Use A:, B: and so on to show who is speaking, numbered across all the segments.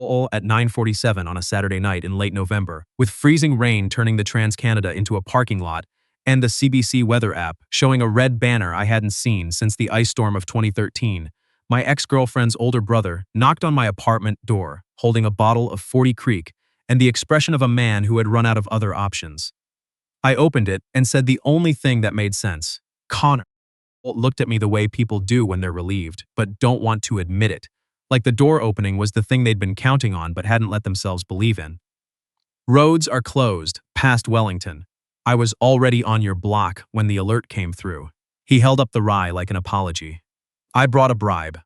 A: All at 9:47 on a Saturday night in late November, with freezing rain turning the Trans-Canada into a parking lot, and the CBC weather app showing a red banner I hadn't seen since the ice storm of 2013, my ex-girlfriend's older brother knocked on my apartment door, holding a bottle of 40 Creek and the expression of a man who had run out of other options. I opened it and said the only thing that made sense. Connor. Walt looked at me the way people do when they're relieved, but don't want to admit it. Like the door opening was the thing they'd been counting on but hadn't let themselves believe in. Roads are closed, past Wellington. I was already on your block when the alert came through. He held up the rye like an apology. I brought a bribe.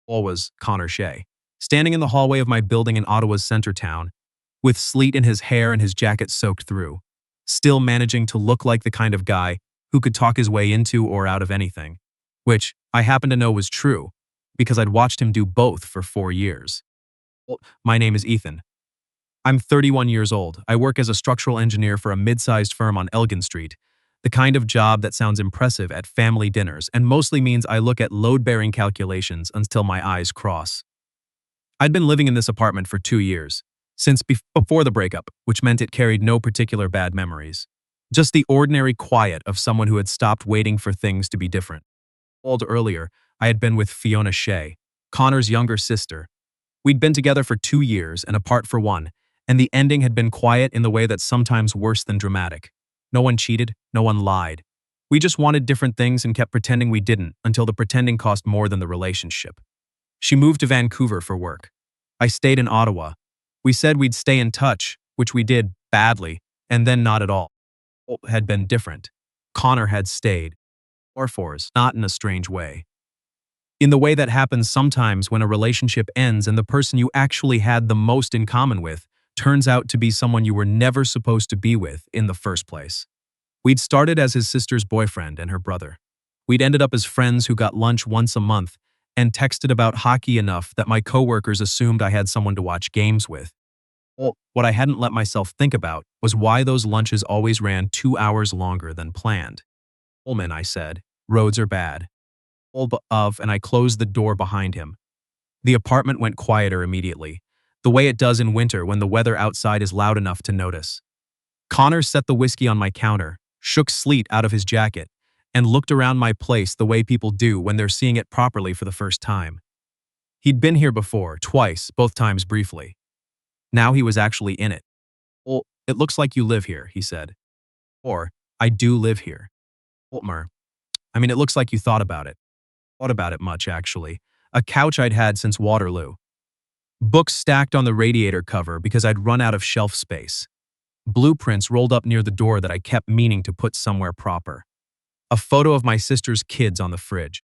A: Always Connor Shea, standing in the hallway of my building in Ottawa's center town, with sleet in his hair and his jacket soaked through, still managing to look like the kind of guy who could talk his way into or out of anything, which I happen to know was true, because I'd watched him do both for 4 years. My name is Ethan. I'm 31 years old. I work as a structural engineer for a mid-sized firm on Elgin Street, the kind of job that sounds impressive at family dinners and mostly means I look at load-bearing calculations until my eyes cross. I'd been living in this apartment for 2 years, since before the breakup, which meant it carried no particular bad memories. Just the ordinary quiet of someone who had stopped waiting for things to be different. Earlier, I had been with Fiona Shea, Connor's younger sister. We'd been together for 2 years and apart for 1, and the ending had been quiet in the way that's sometimes worse than dramatic. No one cheated, no one lied. We just wanted different things and kept pretending we didn't until the pretending cost more than the relationship. She moved to Vancouver for work. I stayed in Ottawa. We said we'd stay in touch, which we did badly, and then not at all. Had been different. Connor had stayed. Or force, not in a strange way. In the way that happens sometimes when a relationship ends and the person you actually had the most in common with turns out to be someone you were never supposed to be with in the first place. We'd started as his sister's boyfriend and her brother. We'd ended up as friends who got lunch once a month and texted about hockey enough that my coworkers assumed I had someone to watch games with. What I hadn't let myself think about was why those lunches always ran 2 hours longer than planned. Ullman, I said, roads are bad. And I closed the door behind him. The apartment went quieter immediately, the way it does in winter when the weather outside is loud enough to notice. Connor set the whiskey on my counter, shook sleet out of his jacket, and looked around my place the way people do when they're seeing it properly for the first time. He'd been here before, twice, both times briefly. Now he was actually in it. Well, it looks like you live here, he said. Or, I do live here. It looks like you thought about it. Thought about it much, actually. A couch I'd had since Waterloo. Books stacked on the radiator cover because I'd run out of shelf space. Blueprints rolled up near the door that I kept meaning to put somewhere proper. A photo of my sister's kids on the fridge.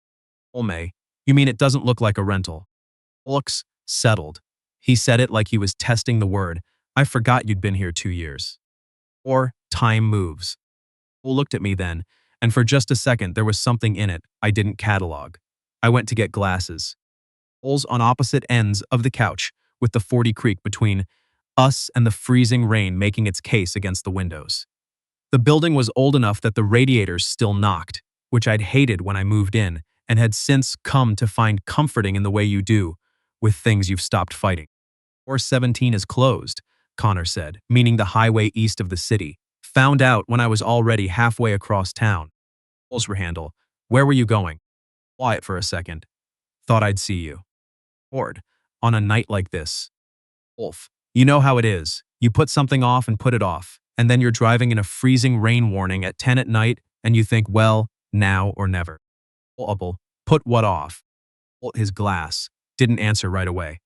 A: May, you mean it doesn't look like a rental? Looks settled. He said it like he was testing the word. I forgot you'd been here 2 years. Or, time moves. Looked at me then, and for just a second there was something in it I didn't catalog. I went to get glasses. Holes on opposite ends of the couch, with the 40 Creek between us and the freezing rain making its case against the windows. The building was old enough that the radiators still knocked, which I'd hated when I moved in, and had since come to find comforting in the way you do with things you've stopped fighting. Or 17 is closed, Connor said, meaning the highway east of the city. Found out when I was already halfway across town. Handle, where were you going? Quiet for a second. Thought I'd see you. Bored. On a night like this. Wolf, you know how it is. You put something off and put it off, and then you're driving in a freezing rain warning at 10 at night, and you think, well, now or never. Put what off? His glass. Didn't answer right away.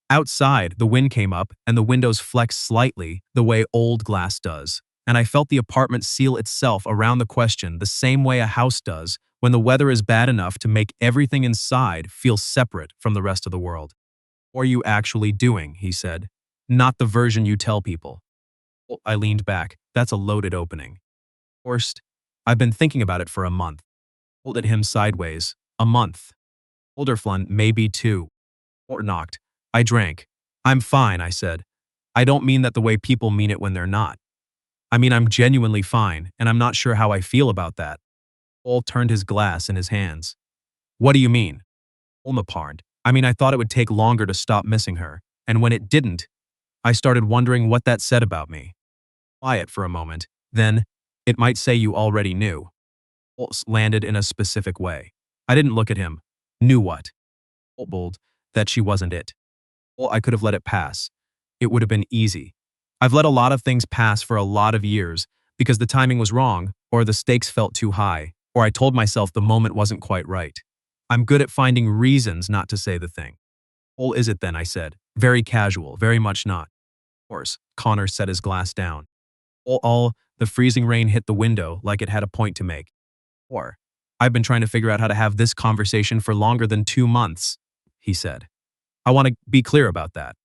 A: Outside, the wind came up, and the windows flexed slightly, the way old glass does. And I felt the apartment seal itself around the question the same way a house does when the weather is bad enough to make everything inside feel separate from the rest of the world. What are you actually doing, he said. Not the version you tell people. I leaned back. That's a loaded opening. First, I've been thinking about it for a month. Looked at him sideways. A month. Olderflun, maybe 2. Or knocked. I drank. I'm fine, I said. I don't mean that the way people mean it when they're not. I'm genuinely fine, and I'm not sure how I feel about that. Paul turned his glass in his hands. What do you mean? I thought it would take longer to stop missing her, and when it didn't, I started wondering what that said about me. Quiet for a moment, then, it might say you already knew. Pulse landed in a specific way. I didn't look at him. Knew what? Bold, that she wasn't it. Well, I could have let it pass. It would have been easy. I've let a lot of things pass for a lot of years because the timing was wrong, or the stakes felt too high, or I told myself the moment wasn't quite right. I'm good at finding reasons not to say the thing. Well, is it then, I said. Very casual, very much not. Of course, Connor set his glass down. The freezing rain hit the window like it had a point to make. Or, I've been trying to figure out how to have this conversation for longer than 2 months, he said. I want to be clear about that.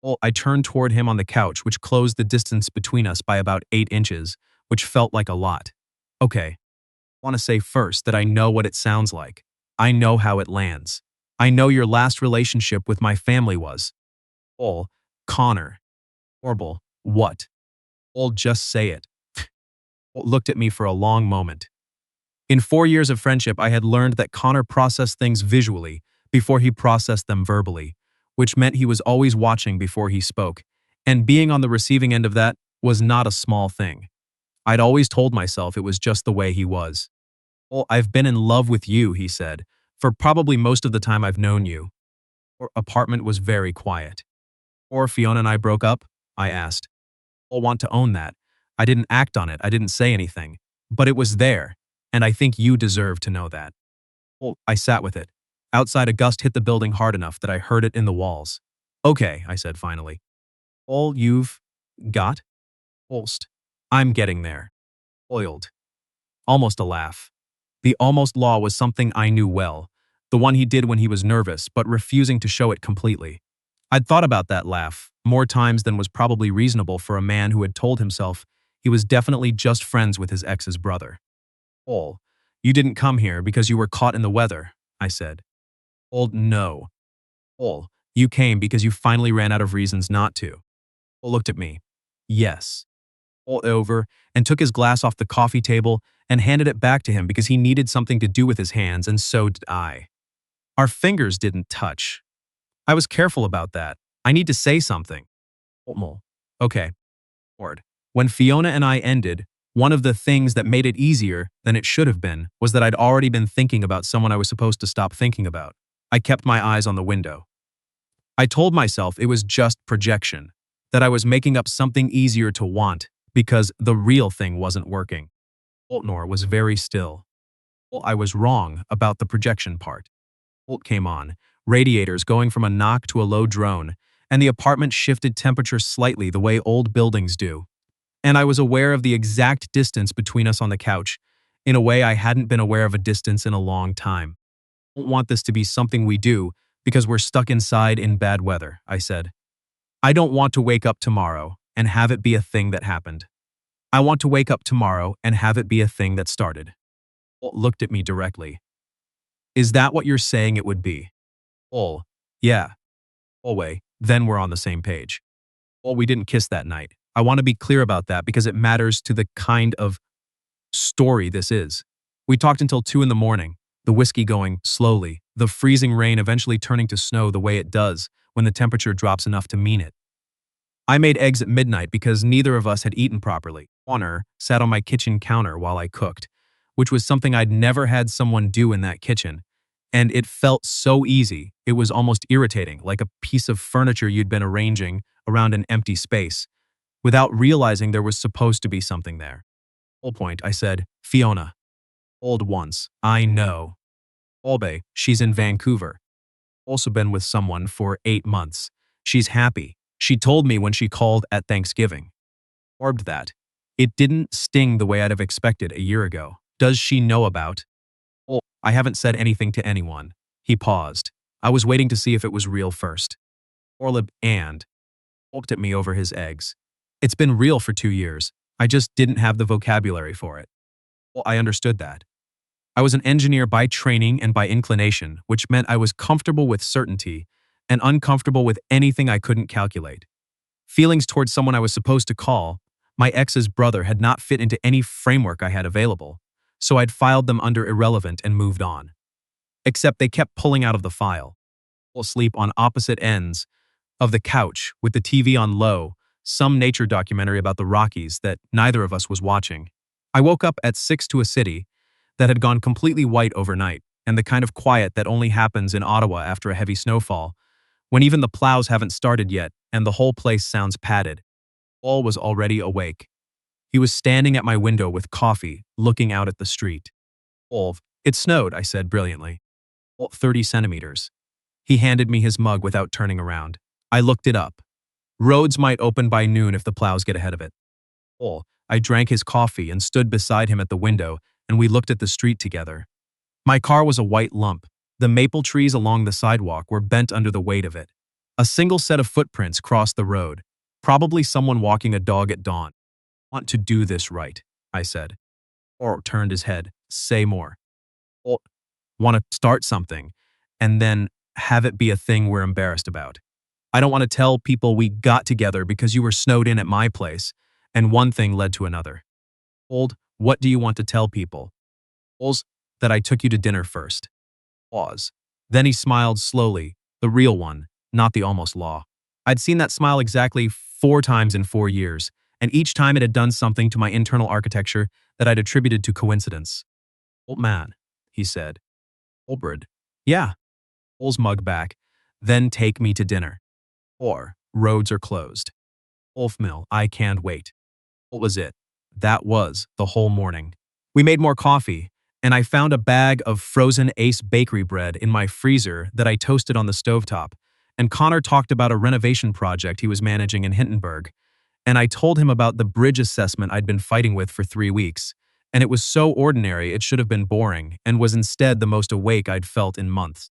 A: Well, I turned toward him on the couch, which closed the distance between us by about 8 inches, which felt like a lot. Okay, I want to say first that I know what it sounds like. I know how it lands. I know your last relationship with my family was. Oh, Connor. Horrible. What? Oh, just say it. Looked at me for a long moment. In 4 years of friendship, I had learned that Connor processed things visually before he processed them verbally, which meant he was always watching before he spoke, and being on the receiving end of that was not a small thing. I'd always told myself it was just the way he was. Well, I've been in love with you, he said, for probably most of the time I've known you. Our apartment was very quiet. Or Fiona and I broke up? I asked. I'll want to own that. I didn't act on it, I didn't say anything. But it was there, and I think you deserve to know that. Well, I sat with it. Outside, a gust hit the building hard enough that I heard it in the walls. Okay, I said finally. All you've got? Pulsed. I'm getting there. Oiled. Almost a laugh. The almost law was something I knew well, the one he did when he was nervous, but refusing to show it completely. I'd thought about that laugh more times than was probably reasonable for a man who had told himself he was definitely just friends with his ex's brother. Paul, you didn't come here because you were caught in the weather, I said. Paul, no. Paul, you came because you finally ran out of reasons not to. Paul looked at me. Yes. Paul over and took his glass off the coffee table and handed it back to him because he needed something to do with his hands, and so did I. Our fingers didn't touch. I was careful about that. I need to say something. Okay. Lord. When Fiona and I ended, one of the things that made it easier than it should have been was that I'd already been thinking about someone I was supposed to stop thinking about. I kept my eyes on the window. I told myself it was just projection, that I was making up something easier to want because the real thing wasn't working. Boltnor was very still. Well, I was wrong about the projection part. Bolt came on, radiators going from a knock to a low drone, and the apartment shifted temperature slightly the way old buildings do. And I was aware of the exact distance between us on the couch, in a way I hadn't been aware of a distance in a long time. I don't want this to be something we do because we're stuck inside in bad weather, I said. I don't want to wake up tomorrow and have it be a thing that happened. I want to wake up tomorrow and have it be a thing that started. Bolt looked at me directly. Is that what you're saying it would be? Oh, yeah. Always, then we're on the same page. Well, we didn't kiss that night. I want to be clear about that because it matters to the kind of story this is. We talked until 2 in the morning, the whiskey going slowly, the freezing rain eventually turning to snow the way it does when the temperature drops enough to mean it. I made eggs at midnight because neither of us had eaten properly. Connor sat on my kitchen counter while I cooked, which was something I'd never had someone do in that kitchen. And it felt so easy, it was almost irritating, like a piece of furniture you'd been arranging around an empty space, without realizing there was supposed to be something there. Whole point, I said, Fiona. Old once, I know. Olbe, she's in Vancouver. Also been with someone for 8 months. She's happy. She told me when she called at Thanksgiving. Orbed that. It didn't sting the way I'd have expected a year ago. Does she know about? Oh, I haven't said anything to anyone. He paused. I was waiting to see if it was real first. Orlib and looked at me over his eggs. It's been real for 2 years. I just didn't have the vocabulary for it. Well, I understood that. I was an engineer by training and by inclination, which meant I was comfortable with certainty and uncomfortable with anything I couldn't calculate. Feelings towards someone I was supposed to call, my ex's brother, had not fit into any framework I had available, so I'd filed them under irrelevant and moved on. Except they kept pulling out of the file. We'll sleep on opposite ends of the couch with the TV on low, some nature documentary about the Rockies that neither of us was watching. I woke up at 6 to a city that had gone completely white overnight, and the kind of quiet that only happens in Ottawa after a heavy snowfall, when even the plows haven't started yet and the whole place sounds padded. Paul was already awake. He was standing at my window with coffee, looking out at the street. Olv, it snowed, I said brilliantly. 30 centimeters. He handed me his mug without turning around. I looked it up. Roads might open by noon if the plows get ahead of it. I drank his coffee and stood beside him at the window, and we looked at the street together. My car was a white lump. The maple trees along the sidewalk were bent under the weight of it. A single set of footprints crossed the road, probably someone walking a dog at dawn. Want to do this right, I said. Or turned his head. Say more. Want to start something, and then have it be a thing we're embarrassed about. I don't want to tell people we got together because you were snowed in at my place, and one thing led to another. What do you want to tell people? That I took you to dinner first. Pause. Then he smiled slowly, the real one, not the almost law. I'd seen that smile exactly 4 times in 4 years, and each time it had done something to my internal architecture that I'd attributed to coincidence. Old man, he said. Olbred. Yeah. Ol's mug back. Then take me to dinner. Or, roads are closed. Mill, I can't wait. What was it? That was the whole morning. We made more coffee, and I found a bag of frozen Ace bakery bread in my freezer that I toasted on the stovetop, and Connor talked about a renovation project he was managing in Hindenburg, and I told him about the bridge assessment I'd been fighting with for 3 weeks, and it was so ordinary it should have been boring, and was instead the most awake I'd felt in months.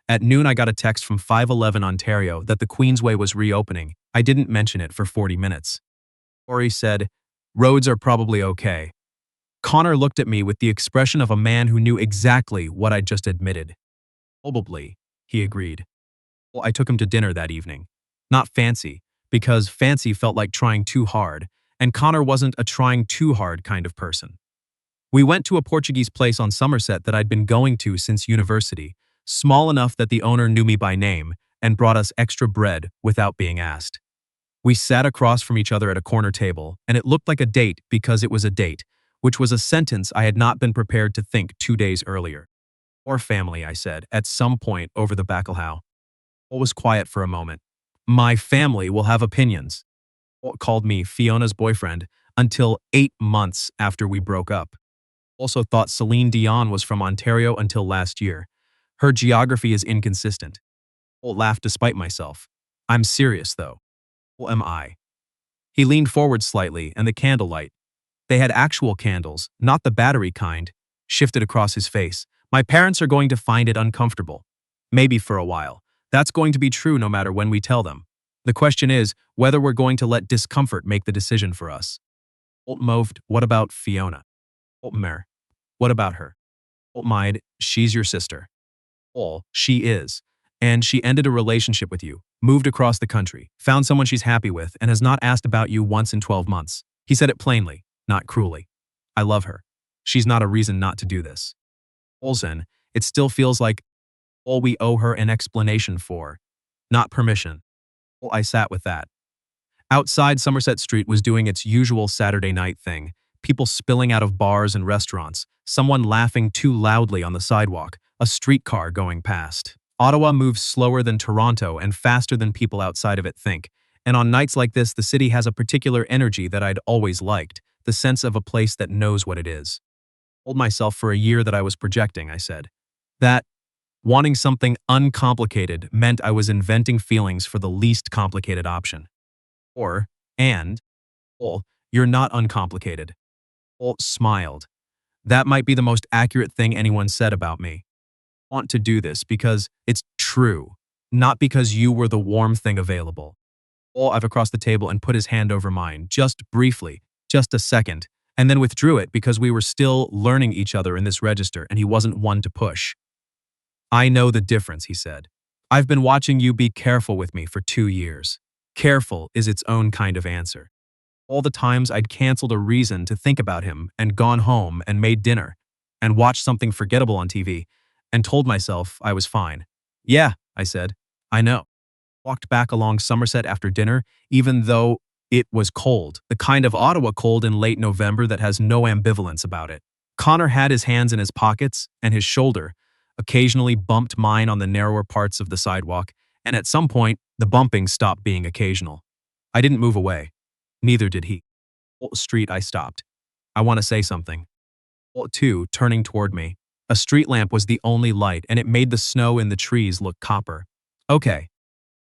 A: At noon I got a text from 511 Ontario that the Queensway was reopening. I didn't mention it for 40 minutes. Ori said, roads are probably okay. Connor looked at me with the expression of a man who knew exactly what I'd just admitted. Probably, he agreed. I took him to dinner that evening. Not fancy, because fancy felt like trying too hard, and Connor wasn't a trying too hard kind of person. We went to a Portuguese place on Somerset that I'd been going to since university, small enough that the owner knew me by name and brought us extra bread without being asked. We sat across from each other at a corner table, and it looked like a date because it was a date, which was a sentence I had not been prepared to think 2 days earlier. Or family, I said, at some point over the bacalhau. It was quiet for a moment. My family will have opinions. Called me Fiona's boyfriend until 8 months after we broke up. Also thought Celine Dion was from Ontario until last year. Her geography is inconsistent. Laughed despite myself. I'm serious, though. Am I? He leaned forward slightly, and the candlelight, they had actual candles, not the battery kind, shifted across his face. My parents are going to find it uncomfortable. Maybe for a while. That's going to be true no matter when we tell them. The question is whether we're going to let discomfort make the decision for us. Moved, what about Fiona? Mer, what about her? Maid, she's your sister. She is. And she ended a relationship with you, moved across the country, found someone she's happy with, and has not asked about you once in 12 months. He said it plainly, not cruelly. I love her. She's not a reason not to do this. Olsen, it still feels like all we owe her an explanation for, not permission. I sat with that. Outside, Somerset Street was doing its usual Saturday night thing, people spilling out of bars and restaurants, someone laughing too loudly on the sidewalk, a streetcar going past. Ottawa moves slower than Toronto and faster than people outside of it think, and on nights like this the city has a particular energy that I'd always liked, the sense of a place that knows what it is. Told myself for a year that I was projecting, I said. That wanting something uncomplicated meant I was inventing feelings for the least complicated option. You're not uncomplicated. Smiled. That might be the most accurate thing anyone said about me. Want to do this because it's true, not because you were the warm thing available. I've across the table and put his hand over mine, just briefly, just a second, and then withdrew it because we were still learning each other in this register and he wasn't one to push. I know the difference, he said. I've been watching you be careful with me for 2 years. Careful is its own kind of answer. All the times I'd canceled a reason to think about him and gone home and made dinner and watched something forgettable on TV and told myself I was fine. Yeah, I said, I know. Walked back along Somerset after dinner, even though it was cold, the kind of Ottawa cold in late November that has no ambivalence about it. Connor had his hands in his pockets, and his shoulder occasionally bumped mine on the narrower parts of the sidewalk, and at some point, the bumping stopped being occasional. I didn't move away. Neither did he. Street, I stopped. I want to say something. Two, turning toward me. A street lamp was the only light, and it made the snow in the trees look copper. Okay.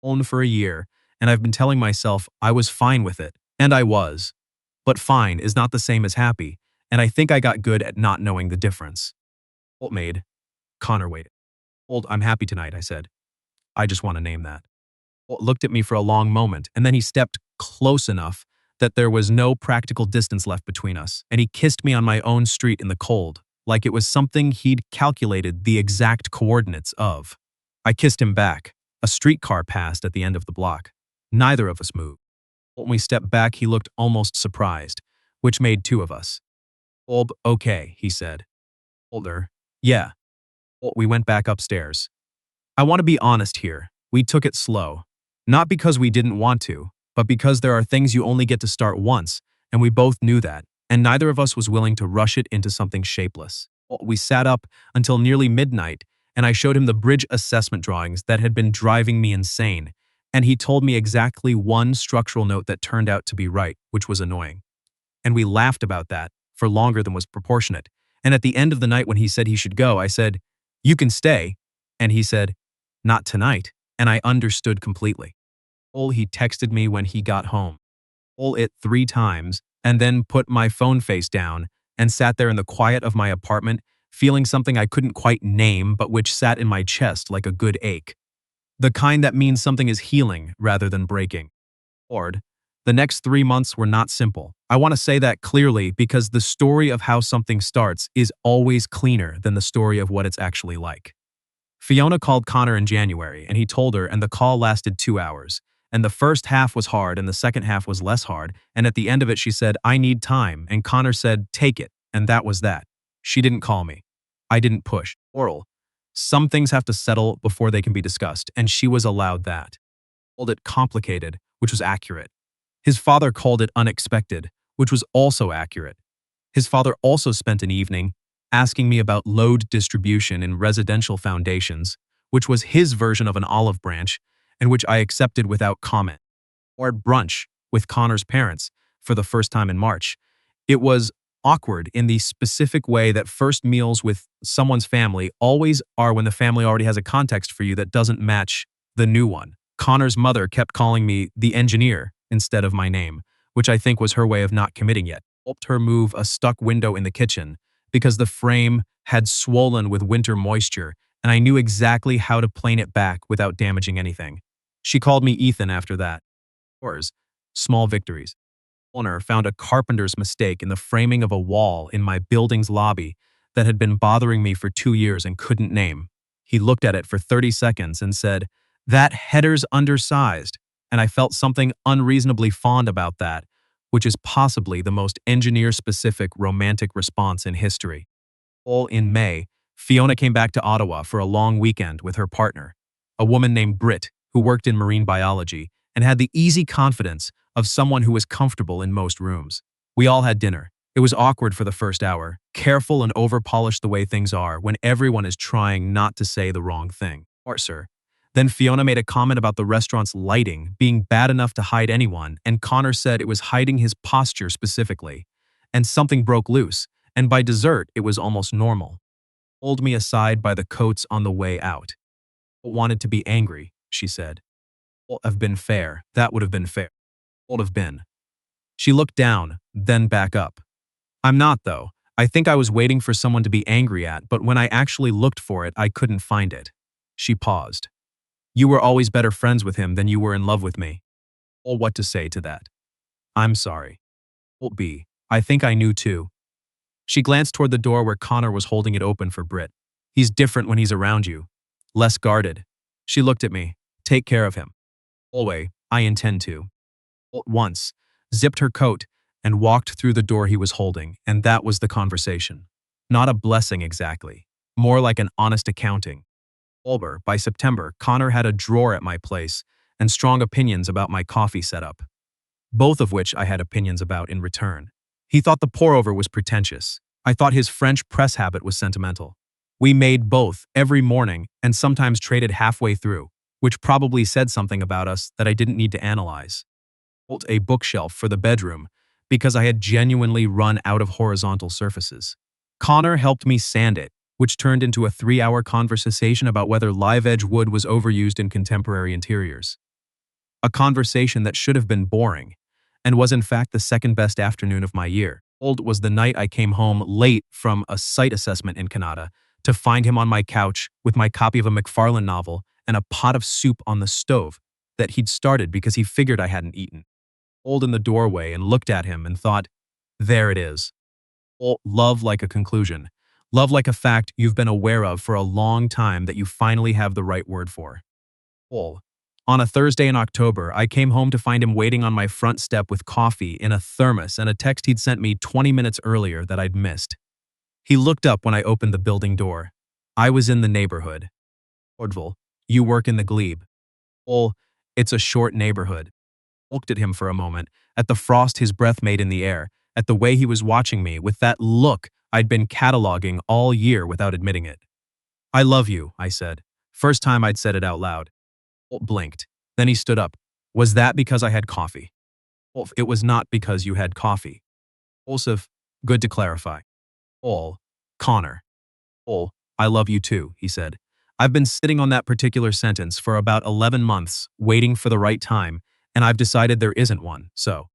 A: On for a year, and I've been telling myself I was fine with it, and I was. But fine is not the same as happy, and I think I got good at not knowing the difference. Old maid. Connor waited. I'm happy tonight, I said. I just want to name that. Holt looked at me for a long moment, and then he stepped close enough that there was no practical distance left between us, and he kissed me on my own street in the cold, like it was something he'd calculated the exact coordinates of. I kissed him back. A streetcar passed at the end of the block. Neither of us moved. When we stepped back, he looked almost surprised, which made two of us. Okay, he said. Older. Yeah. We went back upstairs. I want to be honest here. We took it slow. Not because we didn't want to, but because there are things you only get to start once, and we both knew that, and neither of us was willing to rush it into something shapeless. We sat up until nearly midnight, and I showed him the bridge assessment drawings that had been driving me insane, and he told me exactly one structural note that turned out to be right, which was annoying. And we laughed about that for longer than was proportionate. And at the end of the night when he said he should go, I said, "You can stay." And he said, "Not tonight." And I understood completely. He texted me when he got home. It 3 times, and then put my phone face down and sat there in the quiet of my apartment, feeling something I couldn't quite name but which sat in my chest like a good ache. The kind that means something is healing rather than breaking. Lord, the next 3 months were not simple. I want to say that clearly because the story of how something starts is always cleaner than the story of what it's actually like. Fiona called Connor in January, and he told her, and the call lasted 2 hours. And the first half was hard, and the second half was less hard, and at the end of it she said, "I need time," and Connor said, "Take it," and that was that. She didn't call me. I didn't push. Oral. Some things have to settle before they can be discussed, and she was allowed that. Called it complicated, which was accurate. His father called it unexpected, which was also accurate. His father also spent an evening asking me about load distribution in residential foundations, which was his version of an olive branch, and which I accepted without comment. Or at brunch with Connor's parents for the first time in March. It was awkward in the specific way that first meals with someone's family always are when the family already has a context for you that doesn't match the new one. Connor's mother kept calling me the engineer instead of my name, which I think was her way of not committing yet. Helped her move a stuck window in the kitchen because the frame had swollen with winter moisture, and I knew exactly how to plane it back without damaging anything. She called me Ethan after that. Yours, small victories. Owner found a carpenter's mistake in the framing of a wall in my building's lobby that had been bothering me for 2 years and couldn't name. He looked at it for 30 seconds and said, "That header's undersized," and I felt something unreasonably fond about that, which is possibly the most engineer-specific romantic response in history. All in May, Fiona came back to Ottawa for a long weekend with her partner, a woman named Britt, who worked in marine biology and had the easy confidence of someone who was comfortable in most rooms. We all had dinner. It was awkward for the first hour, careful and over-polished the way things are when everyone is trying not to say the wrong thing. Or, sir. Then Fiona made a comment about the restaurant's lighting being bad enough to hide anyone, and Connor said it was hiding his posture specifically. And something broke loose, and by dessert it was almost normal. Pulled me aside by the coats on the way out. "Wanted to be angry," she said. "Would have been fair. That would have been fair. Would have been." She looked down, then back up. "I'm not, though. I think I was waiting for someone to be angry at, but when I actually looked for it, I couldn't find it." She paused. "You were always better friends with him than you were in love with me." Or what to say to that? "I'm sorry." B. I think I knew too. She glanced toward the door where Connor was holding it open for Britt. "He's different when he's around you. Less guarded." She looked at me. "Take care of him." "Always, I intend to." Once, zipped her coat, and walked through the door he was holding, and that was the conversation. Not a blessing exactly. More like an honest accounting. By September, Connor had a drawer at my place, and strong opinions about my coffee setup, both of which I had opinions about in return. He thought the pour-over was pretentious. I thought his French press habit was sentimental. We made both every morning and sometimes traded halfway through, which probably said something about us that I didn't need to analyze. Built a bookshelf for the bedroom because I had genuinely run out of horizontal surfaces. Connor helped me sand it, which turned into a 3-hour conversation about whether live-edge wood was overused in contemporary interiors. A conversation that should have been boring, and was in fact the second-best afternoon of my year. Old was the night I came home late from a site assessment in Canada to find him on my couch with my copy of a McFarlane novel and a pot of soup on the stove that he'd started because he figured I hadn't eaten. Old in the doorway and looked at him and thought, there it is. Love like a conclusion. Love like a fact you've been aware of for a long time that you finally have the right word for. On a Thursday in October, I came home to find him waiting on my front step with coffee in a thermos and a text he'd sent me 20 minutes earlier that I'd missed. He looked up when I opened the building door. I was in the neighborhood. Ordville, you work in the glebe. It's a short neighborhood. Looked at him for a moment, at the frost his breath made in the air, at the way he was watching me with that look I'd been cataloging all year without admitting it. I love you, I said. First time I'd said it out loud. Holt blinked. Then he stood up. Was that because I had coffee? Wolf, it was not because you had coffee. Olsif, good to clarify. Connor. I love you too, he said. I've been sitting on that particular sentence for about 11 months, waiting for the right time, and I've decided there isn't one, so.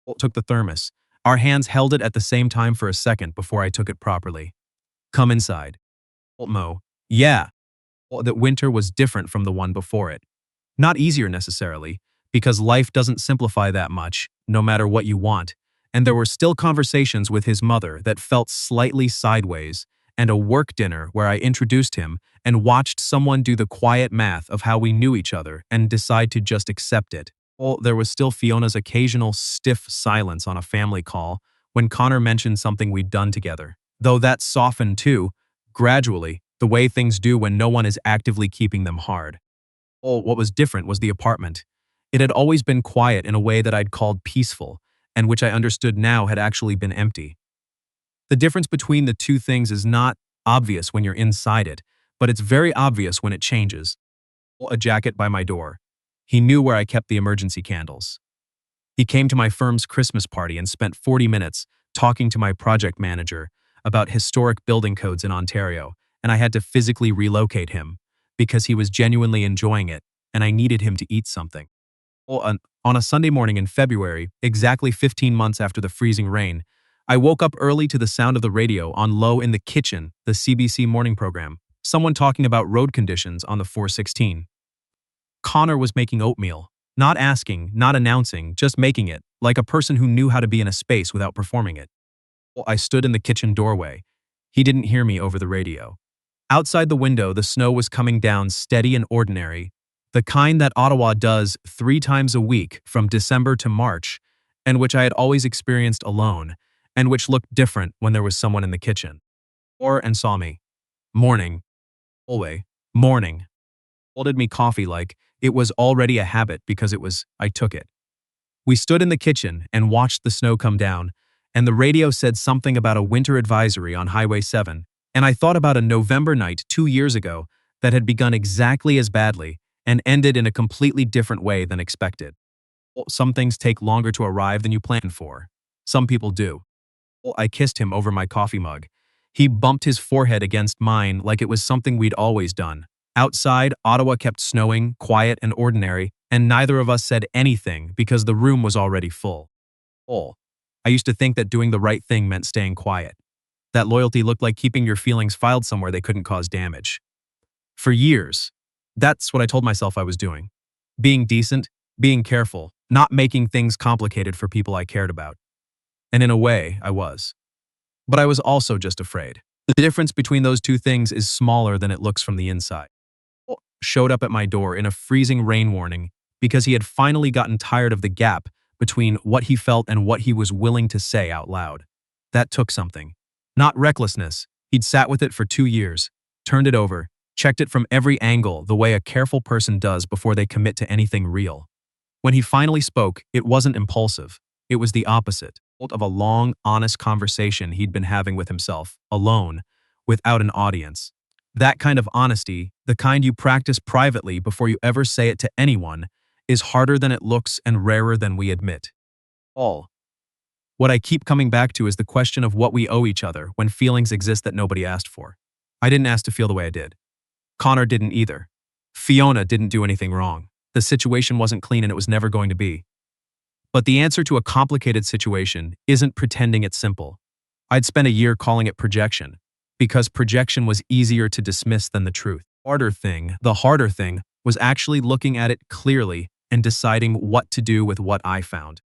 A: Holt took the thermos. Our hands held it at the same time for a second before I took it properly. Come inside. Mo. Yeah. That winter was different from the one before it. Not easier necessarily, because life doesn't simplify that much, no matter what you want, and there were still conversations with his mother that felt slightly sideways, and a work dinner where I introduced him and watched someone do the quiet math of how we knew each other and decide to just accept it. There was still Fiona's occasional stiff silence on a family call when Connor mentioned something we'd done together, though that softened too, gradually, the way things do when no one is actively keeping them hard. What was different was the apartment. It had always been quiet in a way that I'd called peaceful, and which I understood now had actually been empty. The difference between the two things is not obvious when you're inside it, but it's very obvious when it changes. A jacket by my door. He knew where I kept the emergency candles. He came to my firm's Christmas party and spent 40 minutes talking to my project manager about historic building codes in Ontario, and I had to physically relocate him because he was genuinely enjoying it, and I needed him to eat something. On a Sunday morning in February, exactly 15 months after the freezing rain, I woke up early to the sound of the radio on low in the kitchen, the CBC morning program, someone talking about road conditions on the 416. Connor was making oatmeal, not asking, not announcing, just making it, like a person who knew how to be in a space without performing it. I stood in the kitchen doorway. He didn't hear me over the radio. Outside the window, the snow was coming down steady and ordinary, the kind that Ottawa does 3 times a week from December to March, and which I had always experienced alone, and which looked different when there was someone in the kitchen. And saw me. Morning. Always. Morning. Folded me coffee like it was already a habit because I took it. We stood in the kitchen and watched the snow come down, and the radio said something about a winter advisory on Highway 7, and I thought about a November night 2 years ago that had begun exactly as badly and ended in a completely different way than expected. Some things take longer to arrive than you planned for. Some people do. I kissed him over my coffee mug. He bumped his forehead against mine like it was something we'd always done. Outside, Ottawa kept snowing, quiet and ordinary, and neither of us said anything because the room was already full. I used to think that doing the right thing meant staying quiet. That loyalty looked like keeping your feelings filed somewhere they couldn't cause damage. For years, that's what I told myself I was doing. Being decent, being careful, not making things complicated for people I cared about. And in a way, I was. But I was also just afraid. The difference between those two things is smaller than it looks from the inside. Showed up at my door in a freezing rain warning because he had finally gotten tired of the gap between what he felt and what he was willing to say out loud. That took something. Not recklessness. He'd sat with it for 2 years, turned it over, checked it from every angle the way a careful person does before they commit to anything real. When he finally spoke, it wasn't impulsive. It was the opposite of a long, honest conversation he'd been having with himself, alone, without an audience. That kind of honesty, the kind you practice privately before you ever say it to anyone, is harder than it looks and rarer than we admit. All. What I keep coming back to is the question of what we owe each other when feelings exist that nobody asked for. I didn't ask to feel the way I did. Connor didn't either. Fiona didn't do anything wrong. The situation wasn't clean and it was never going to be. But the answer to a complicated situation isn't pretending it's simple. I'd spent a year calling it projection, because projection was easier to dismiss than the truth. The harder thing was actually looking at it clearly and deciding what to do with what I found.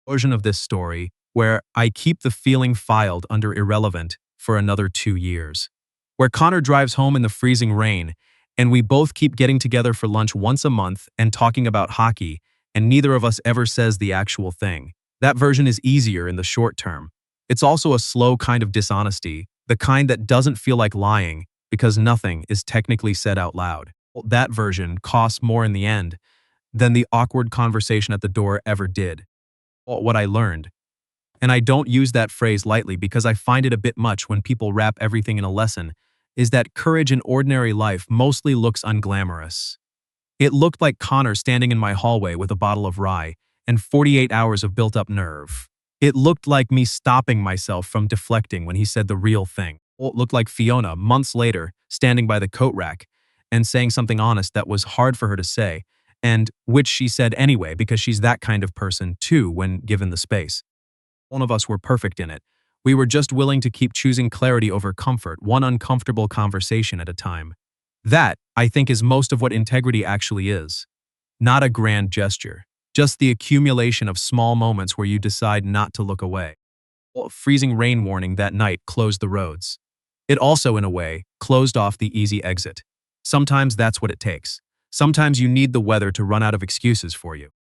A: Version of this story where I keep the feeling filed under irrelevant for another 2 years. Where Connor drives home in the freezing rain, and we both keep getting together for lunch once a month and talking about hockey, and neither of us ever says the actual thing. That version is easier in the short term. It's also a slow kind of dishonesty, the kind that doesn't feel like lying because nothing is technically said out loud. That version costs more in the end than the awkward conversation at the door ever did. What I learned. And I don't use that phrase lightly because I find it a bit much when people wrap everything in a lesson, is that courage in ordinary life mostly looks unglamorous. It looked like Connor standing in my hallway with a bottle of rye and 48 hours of built-up nerve. It looked like me stopping myself from deflecting when he said the real thing. It looked like Fiona, months later, standing by the coat rack and saying something honest that was hard for her to say, and which she said anyway because she's that kind of person too when given the space. None of us were perfect in it. We were just willing to keep choosing clarity over comfort, one uncomfortable conversation at a time. That, I think, is most of what integrity actually is. Not a grand gesture, just the accumulation of small moments where you decide not to look away. A freezing rain warning that night closed the roads. It also, in a way, closed off the easy exit. Sometimes that's what it takes. Sometimes you need the weather to run out of excuses for you.